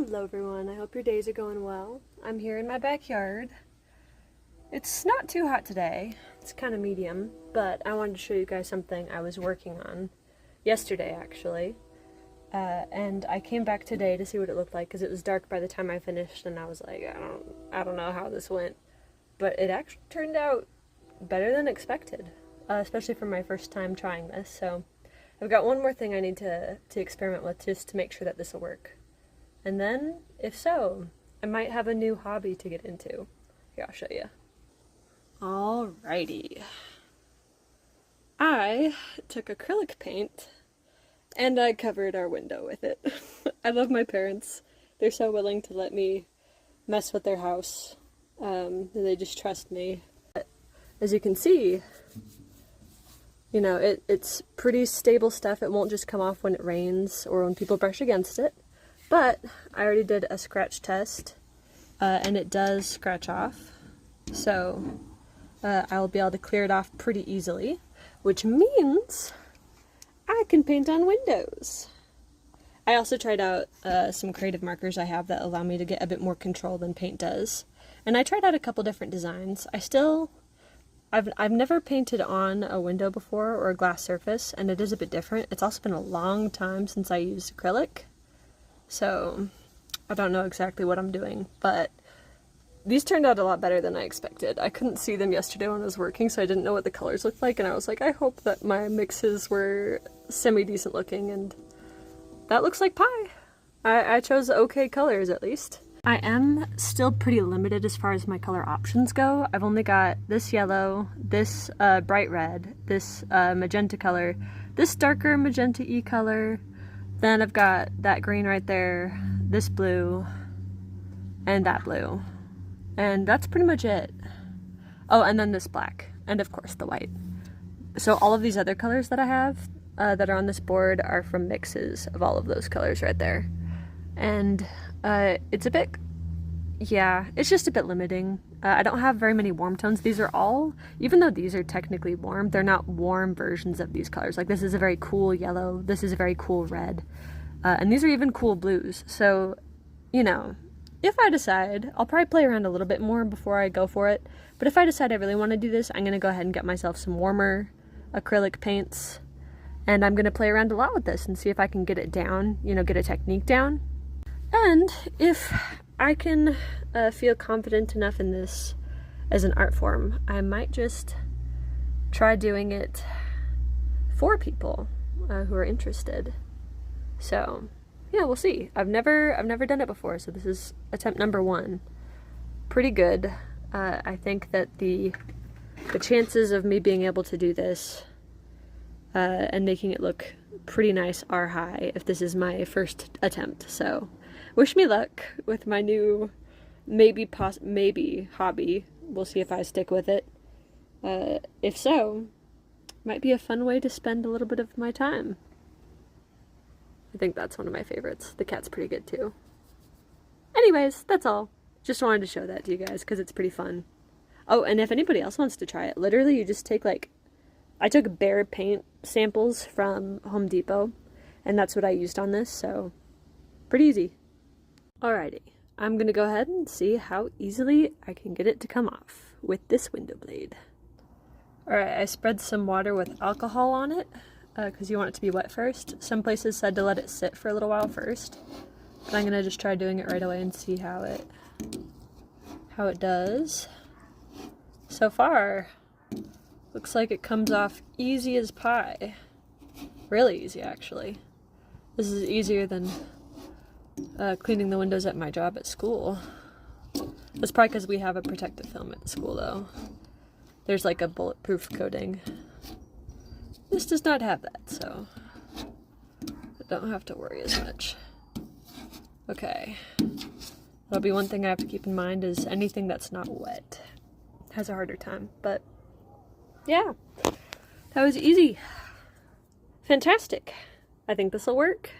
Hello everyone, I hope your days are going well. I'm here in my backyard. It's not too hot today, it's kind of medium, but I wanted to show you guys something I was working on yesterday actually. And I came back today to see what it looked like because it was dark by the time I finished and I was like, I don't know how this went. But it actually turned out better than expected, especially for my first time trying this. So I've got one more thing I need to experiment with just to make sure that this will work. And then, if so, I might have a new hobby to get into. Here, I'll show you. Alrighty. I took acrylic paint and I covered our window with it. I love my parents. They're so willing to let me mess with their house. They just trust me. But as you can see, you know, it's pretty stable stuff. It won't just come off when it rains or when people brush against it. But I already did a scratch test, and it does scratch off, so I'll be able to clear it off pretty easily, which means I can paint on windows. I also tried out some creative markers I have that allow me to get a bit more control than paint does, and I tried out a couple different designs. I've never painted on a window before or a glass surface, and it is a bit different. It's also been a long time since I used acrylic. So, I don't know exactly what I'm doing, but these turned out a lot better than I expected. I couldn't see them yesterday when I was working, so I didn't know what the colors looked like, and I was like, I hope that my mixes were semi-decent looking, and that looks like pie. I chose okay colors, at least. I am still pretty limited as far as my color options go. I've only got this yellow, this bright red, this magenta color, this darker magenta-y color. Then I've got that green right there, this blue, and that blue. And that's pretty much it. Oh, and then this black, and of course the white. So all of these other colors that I have that are on this board are from mixes of all of those colors right there. And it's a bit, yeah, it's just a bit limiting. I don't have very many warm tones. These are all, even though these are technically warm, they're not warm versions of these colors. Like this is a very cool yellow, this is a very cool red, and these are even cool blues. So, you know, if I decide, I'll probably play around a little bit more before I go for it, but if I decide I really want to do this, I'm going to go ahead and get myself some warmer acrylic paints, and I'm going to play around a lot with this and see if I can get it down, you know, get a technique down. And if I can feel confident enough in this as an art form, I might just try doing it for people who are interested. So, yeah, we'll see. I've never done it before, so this is attempt number 1. Pretty good. I think that the chances of me being able to do this and making it look pretty nice are high if this is my first attempt. So, wish me luck with my new maybe hobby. We'll see if I stick with it. If so, might be a fun way to spend a little bit of my time. I think that's one of my favorites. The cat's pretty good too. Anyways, that's all. Just wanted to show that to you guys because it's pretty fun. Oh, and if anybody else wants to try it, literally you just take I took bare paint samples from Home Depot, and that's what I used on this, so pretty easy. Alrighty, I'm gonna go ahead and see how easily I can get it to come off with this window blade. Alright, I spread some water with alcohol on it, because you want it to be wet first. Some places said to let it sit for a little while first, but I'm gonna just try doing it right away and see how it does. So far, looks like it comes off easy as pie. Really easy, actually. This is easier than cleaning the windows at my job at school. That's probably because we have a protective film at school, though. There's like a bulletproof coating. This does not have that, so I don't have to worry as much. Okay. That'll be one thing I have to keep in mind is anything that's not wet has a harder time, but yeah, that was easy. Fantastic. I think this will work.